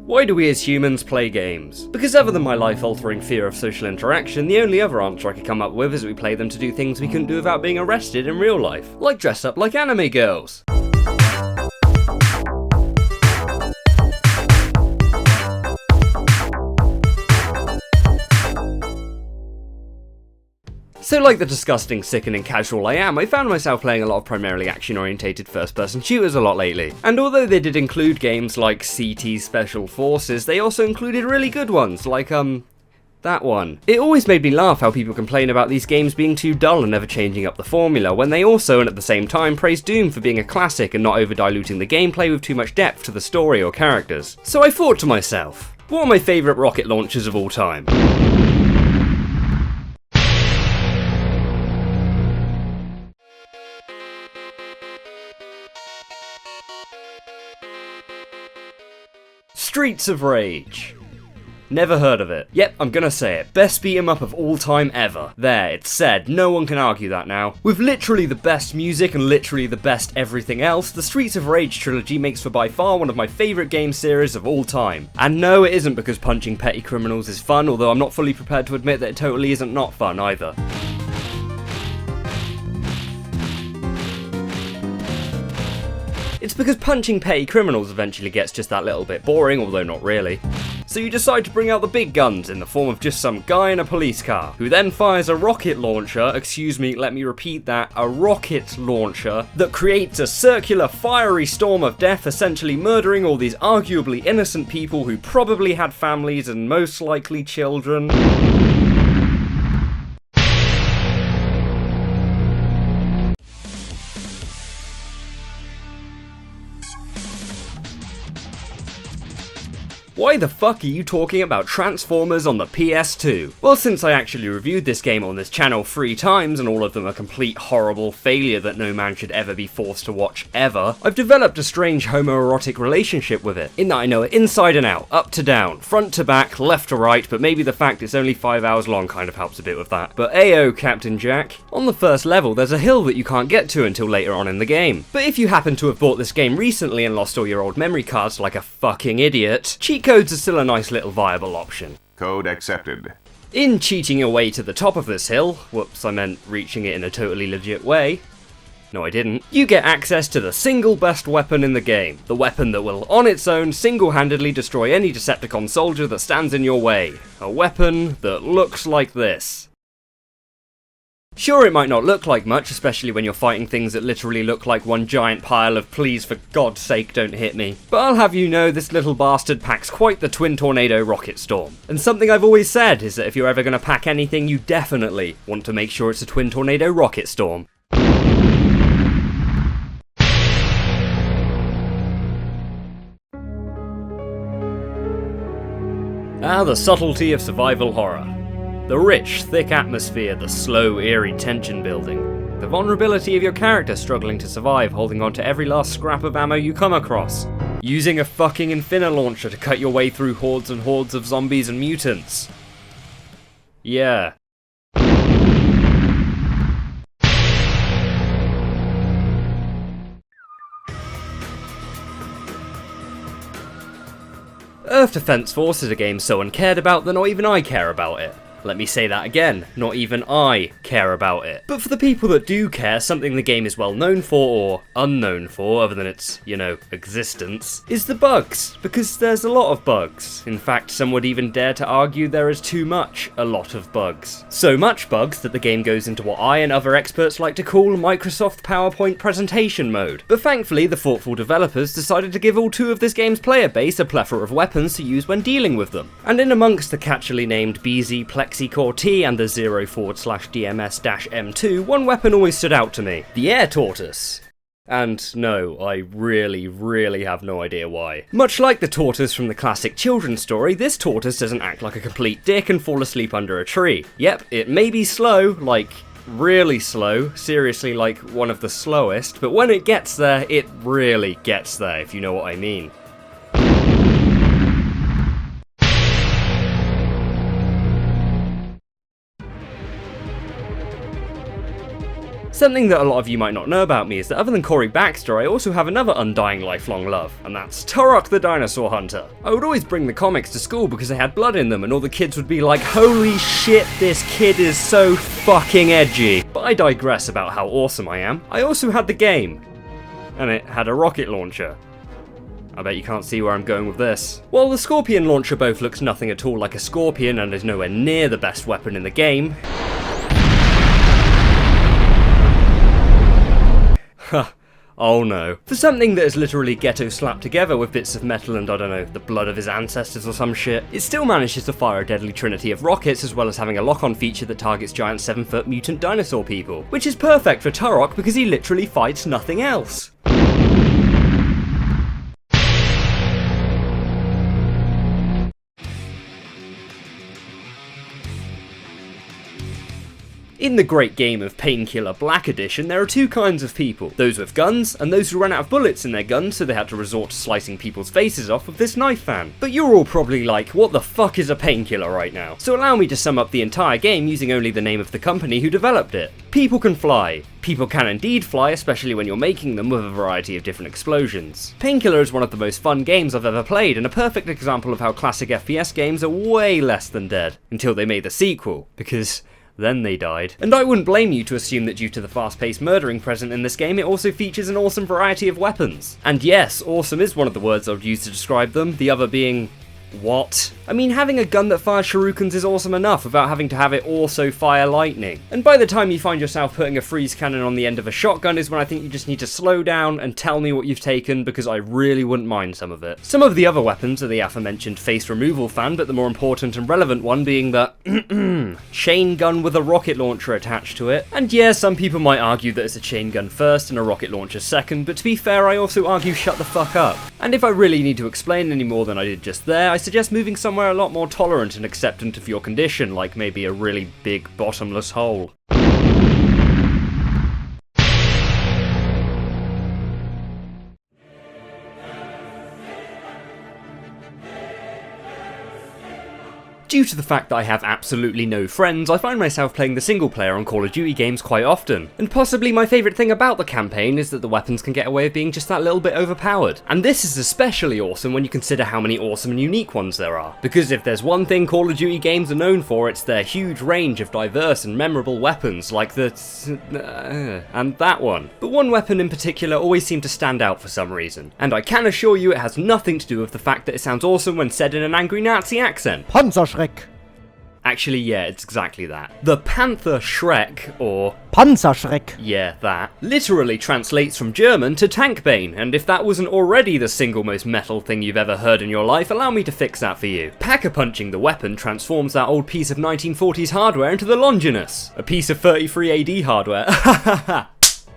Why do we as humans play games? Because other than my life-altering fear of social interaction, the only other answer I could come up with is that we play them to do things we couldn't do without being arrested in real life. Like dress up like anime girls. So like the disgusting, sickening casual I am, I found myself playing a lot of primarily action-orientated first-person shooters a lot lately. And although they did include games like CT Special Forces, they also included really good ones, like that one. It always made me laugh how people complain about these games being too dull and never changing up the formula, when they also, and at the same time, praise Doom for being a classic and not over-diluting the gameplay with too much depth to the story or characters. So I thought to myself, what are my favourite rocket launchers of all time? Streets of Rage. Never heard of it. Yep, I'm gonna say it. Best beat 'em up of all time ever. There, it's said. No one can argue that now. With literally the best music and literally the best everything else, the Streets of Rage trilogy makes for by far one of my favourite game series of all time. And no, it isn't because punching petty criminals is fun, although I'm not fully prepared to admit that it totally isn't not fun either. It's because punching petty criminals eventually gets just that little bit boring, although not really. So you decide to bring out the big guns in the form of just some guy in a police car, who then fires a rocket launcher, excuse me, let me repeat that, a rocket launcher, that creates a circular fiery storm of death, essentially murdering all these arguably innocent people who probably had families and most likely children. Why the fuck are you talking about Transformers on the PS2? Well, since I actually reviewed this game on this channel 3 times, and all of them a complete horrible failure that no man should ever be forced to watch ever, I've developed a strange homoerotic relationship with it, in that I know it inside and out, up to down, front to back, left to right, but maybe the fact it's only 5 hours long kind of helps a bit with that. But ayo, Captain Jack. On the first level, there's a hill that you can't get to until later on in the game. But if you happen to have bought this game recently and lost all your old memory cards like a fucking idiot, cheat codes are still a nice little viable option. Code accepted. In cheating your way to the top of this hill, whoops, I meant reaching it in a totally legit way. No, I didn't. You get access to the single best weapon in the game. The weapon that will, on its own, single-handedly destroy any Decepticon soldier that stands in your way. A weapon that looks like this. Sure, it might not look like much, especially when you're fighting things that literally look like one giant pile of please for God's sake don't hit me. But I'll have you know this little bastard packs quite the Twin Tornado Rocket Storm. And something I've always said is that if you're ever going to pack anything, you definitely want to make sure it's a Twin Tornado Rocket Storm. Ah, the subtlety of survival horror. The rich, thick atmosphere, the slow, eerie tension building. The vulnerability of your character struggling to survive, holding on to every last scrap of ammo you come across. Using a fucking Infinilauncher to cut your way through hordes and hordes of zombies and mutants. Yeah. Earth Defense Force is a game so uncared about that not even I care about it. Let me say that again, not even I care about it. But for the people that do care, something the game is well known for, or unknown for, other than its, you know, existence, is the bugs. Because there's a lot of bugs. In fact, some would even dare to argue there is too much, a lot of bugs. So much bugs that the game goes into what I and other experts like to call Microsoft PowerPoint presentation mode. But thankfully, the thoughtful developers decided to give all 2 of this game's player base a plethora of weapons to use when dealing with them. And in amongst the catchily named BZ Plexi Core T and the 0/DMS-M2, one weapon always stood out to me. The Air Tortoise. And no, I really have no idea why. Much like the tortoise from the classic children's story, this tortoise doesn't act like a complete dick and fall asleep under a tree. Yep, it may be slow, like really slow, seriously like one of the slowest, but when it gets there, it really gets there, if you know what I mean. Something that a lot of you might not know about me is that other than Corey Baxter, I also have another undying lifelong love, and that's Turok the Dinosaur Hunter. I would always bring the comics to school because they had blood in them, and all the kids would be like, holy shit, this kid is so fucking edgy. But I digress about how awesome I am. I also had the game, and it had a rocket launcher. I bet you can't see where I'm going with this. While the Scorpion launcher both looks nothing at all like a Scorpion and is nowhere near the best weapon in the game, oh no. For something that is literally ghetto slapped together with bits of metal and I don't know, the blood of his ancestors or some shit, it still manages to fire a deadly trinity of rockets as well as having a lock-on feature that targets giant 7-foot mutant dinosaur people. Which is perfect for Turok because he literally fights nothing else. In the great game of Painkiller Black Edition, there are two kinds of people, those with guns, and those who ran out of bullets in their guns so they had to resort to slicing people's faces off with this knife fan. But you're all probably like, what the fuck is a painkiller right now? So allow me to sum up the entire game using only the name of the company who developed it. People can fly. People can indeed fly, especially when you're making them with a variety of different explosions. Painkiller is one of the most fun games I've ever played, and a perfect example of how classic FPS games are way less than dead, until they made the sequel, because then they died. And I wouldn't blame you to assume that due to the fast-paced murdering present in this game, it also features an awesome variety of weapons. And yes, awesome is one of the words I would use to describe them, the other being what? I mean, having a gun that fires shurikens is awesome enough without having to have it also fire lightning. And by the time you find yourself putting a freeze cannon on the end of a shotgun is when I think you just need to slow down and tell me what you've taken, because I really wouldn't mind some of it. Some of the other weapons are the aforementioned face removal fan, but the more important and relevant one being the chain gun with a rocket launcher attached to it. And yeah, some people might argue that it's a chain gun first and a rocket launcher second, but to be fair, I also argue shut the fuck up. And if I really need to explain any more than I did just there, I suggest moving somewhere a lot more tolerant and acceptant of your condition, like maybe a really big bottomless hole. Due to the fact that I have absolutely no friends, I find myself playing the single player on Call of Duty games quite often. And possibly my favourite thing about the campaign is that the weapons can get away with being just that little bit overpowered. And this is especially awesome when you consider how many awesome and unique ones there are. Because if there's one thing Call of Duty games are known for, it's their huge range of diverse and memorable weapons, like the and that one. But one weapon in particular always seemed to stand out for some reason. And I can assure you it has nothing to do with the fact that it sounds awesome when said in an angry Nazi accent. Panzerschreck. Actually, yeah, it's exactly that. The Panther Schreck, or Panzerschreck. Yeah, that, literally translates from German to Tankbane, and if that wasn't already the single most metal thing you've ever heard in your life, allow me to fix that for you. Packer-punching the weapon transforms that old piece of 1940s hardware into the Longinus, a piece of 33 AD hardware.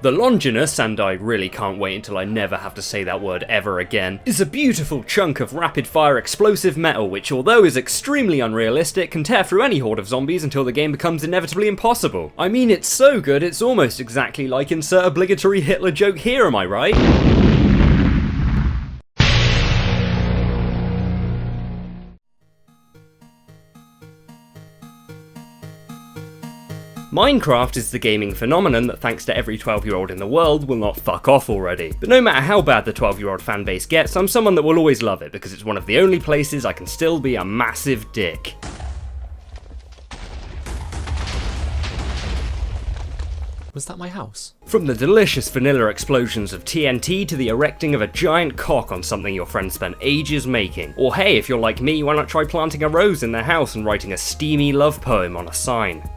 The Longinus, and I really can't wait until I never have to say that word ever again, is a beautiful chunk of rapid-fire explosive metal which, although is extremely unrealistic, can tear through any horde of zombies until the game becomes inevitably impossible. I mean, it's so good it's almost exactly like insert obligatory Hitler joke here, am I right? Minecraft is the gaming phenomenon that, thanks to every 12-year-old in the world, will not fuck off already. But no matter how bad the 12-year-old fanbase gets, I'm someone that will always love it because it's one of the only places I can still be a massive dick. Was that my house? From the delicious vanilla explosions of TNT to the erecting of a giant cock on something your friend spent ages making. Or hey, if you're like me, why not try planting a rose in their house and writing a steamy love poem on a sign?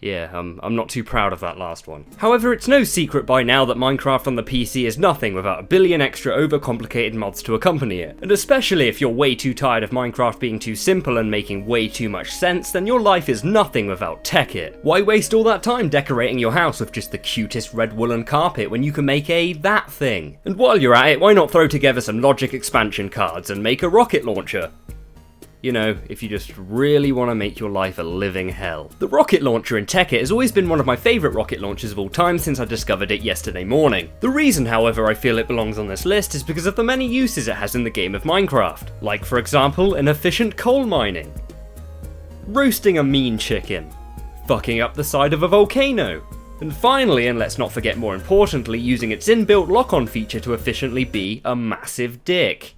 Yeah, I'm not too proud of that last one. However, it's no secret by now that Minecraft on the PC is nothing without a billion extra overcomplicated mods to accompany it. And especially if you're way too tired of Minecraft being too simple and making way too much sense, then your life is nothing without Tech-It. Why waste all that time decorating your house with just the cutest red woolen carpet when you can make a that thing? And while you're at it, why not throw together some logic expansion cards and make a rocket launcher? You know, if you just really want to make your life a living hell. The rocket launcher in Tech-It has always been one of my favourite rocket launchers of all time since I discovered it yesterday morning. The reason, however, I feel it belongs on this list is because of the many uses it has in the game of Minecraft. Like, for example, an efficient coal mining, roasting a mean chicken, fucking up the side of a volcano, And finally, and let's not forget more importantly, using its inbuilt lock-on feature to efficiently be a massive dick.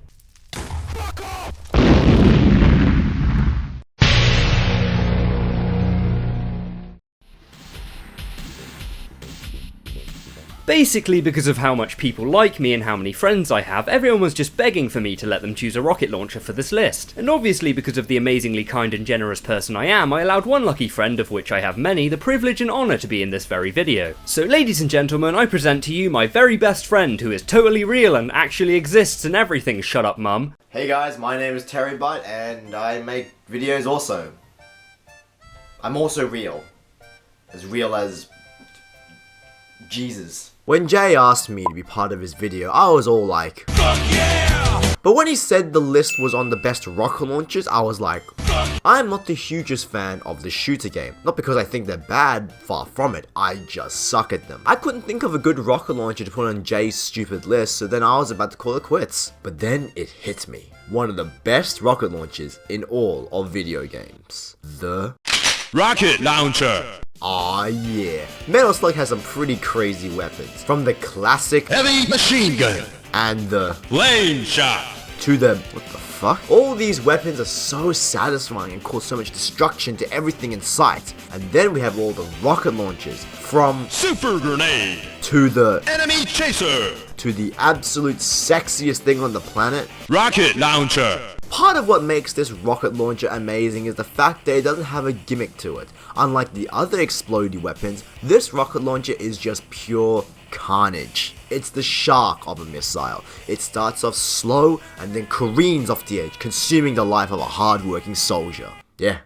Basically, because of how much people like me and how many friends I have, everyone was just begging for me to let them choose a rocket launcher for this list. And obviously, because of the amazingly kind and generous person I am, I allowed one lucky friend, of which I have many, the privilege and honour to be in this very video. So ladies and gentlemen, I present to you my very best friend who is totally real and actually exists and everything, shut up mum. Hey guys, my name is TerryByte and I make videos also. I'm also real. As real as Jesus. When Jay asked me to be part of his video, I was all like, fuck yeah! But when he said the list was on the best rocket launchers, I was like, I'm not the hugest fan of the shooter game. Not because I think they're bad, far from it, I just suck at them. I couldn't think of a good rocket launcher to put on Jay's stupid list, so then I was about to call it quits. But then it hit me. One of the best rocket launchers in all of video games. The rocket launcher! Aw yeah. Metal Slug has some pretty crazy weapons. From the classic heavy machine gun and the flame shot to the what the fuck? All these weapons are so satisfying and cause so much destruction to everything in sight. And then we have all the rocket launchers from super grenade to the enemy chaser to the absolute sexiest thing on the planet, rocket launcher. Part of what makes this rocket launcher amazing is the fact that it doesn't have a gimmick to it. Unlike the other explodey weapons, this rocket launcher is just pure carnage. It's the shark of a missile. It starts off slow and then careens off the edge, consuming the life of a hard-working soldier. Yeah,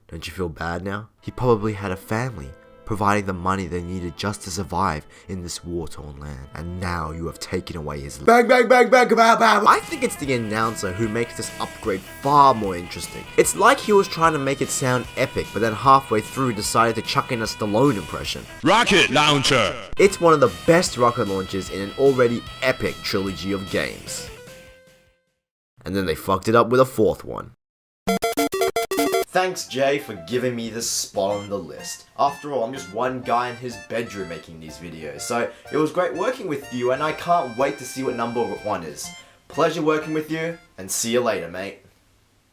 don't you feel bad now? He probably had a family, providing the money they needed just to survive in this war-torn land. And now you have taken away his bang bang bang bang bang bang. I think it's the announcer who makes this upgrade far more interesting. It's like he was trying to make it sound epic, but then halfway through decided to chuck in a Stallone impression. Rocket launcher! It's one of the best rocket launchers in an already epic trilogy of games. And then they fucked it up with a fourth one. Thanks Jay for giving me this spot on the list. After all, I'm just one guy in his bedroom making these videos, so it was great working with you and I can't wait to see what number one is. Pleasure working with you, and see you later, mate.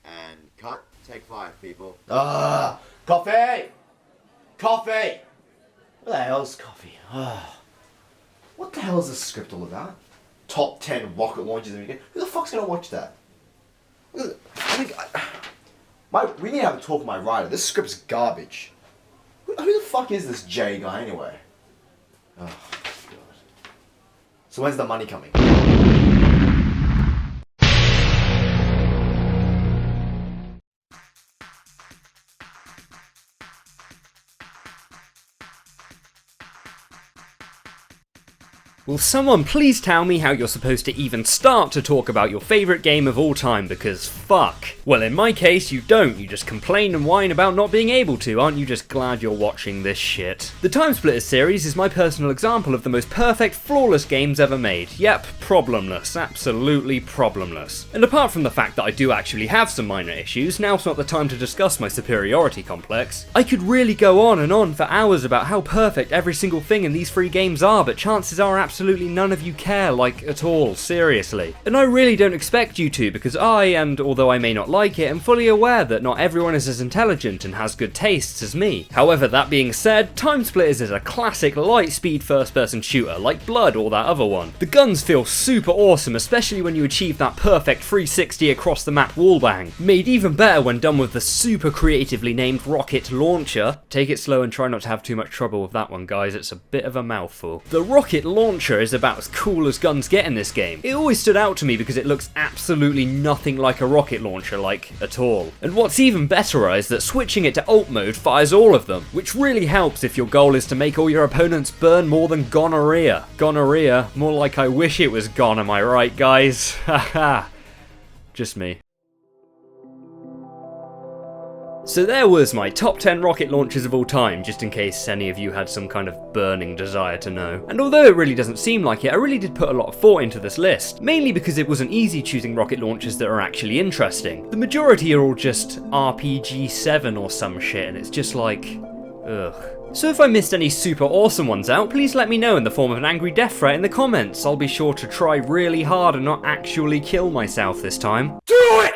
And cut. Take 5, people. Coffee! Coffee! What the hell's coffee? What the hell is this script all about? Top 10 rocket launches in the game? Who the fuck's gonna watch that? We need to have a talk with my writer. This script's garbage. Who the fuck is this Jay guy anyway? Oh, God. So when's the money coming? Will someone please tell me how you're supposed to even start to talk about your favourite game of all time, because fuck. Well, in my case, you don't. You just complain and whine about not being able to. Aren't you just glad you're watching this shit? The TimeSplitters series is my personal example of the most perfect, flawless games ever made. Yep, problemless. Absolutely problemless. And apart from the fact that I do actually have some minor issues, now's not the time to discuss my superiority complex. I could really go on and on for hours about how perfect every single thing in these 3 games are, but chances are absolutely none of you care, like, at all, seriously. And I really don't expect you to, because I, and although I may not like it, am fully aware that not everyone is as intelligent and has good tastes as me. However, that being said, TimeSplitters is a classic light-speed first-person shooter, like Blood or that other one. The guns feel super awesome, especially when you achieve that perfect 360 across the map wallbang. Made even better when done with the super creatively named rocket launcher. Take it slow and try not to have too much trouble with that one, guys, it's a bit of a mouthful. The rocket launcher is about as cool as guns get in this game. It always stood out to me because it looks absolutely nothing like a rocket launcher, like, at all. And what's even better is that switching it to alt mode fires all of them, which really helps if your goal is to make all your opponents burn more than gonorrhea. Gonorrhea? More like I wish it was gone, am I right, guys? Haha. Just me. So there was my top 10 rocket launchers of all time, just in case any of you had some kind of burning desire to know. And although it really doesn't seem like it, I really did put a lot of thought into this list, mainly because it wasn't easy choosing rocket launchers that are actually interesting. The majority are all just RPG 7 or some shit, and it's just like, ugh. So if I missed any super awesome ones out, please let me know in the form of an angry death threat in the comments. I'll be sure to try really hard and not actually kill myself this time. Do it!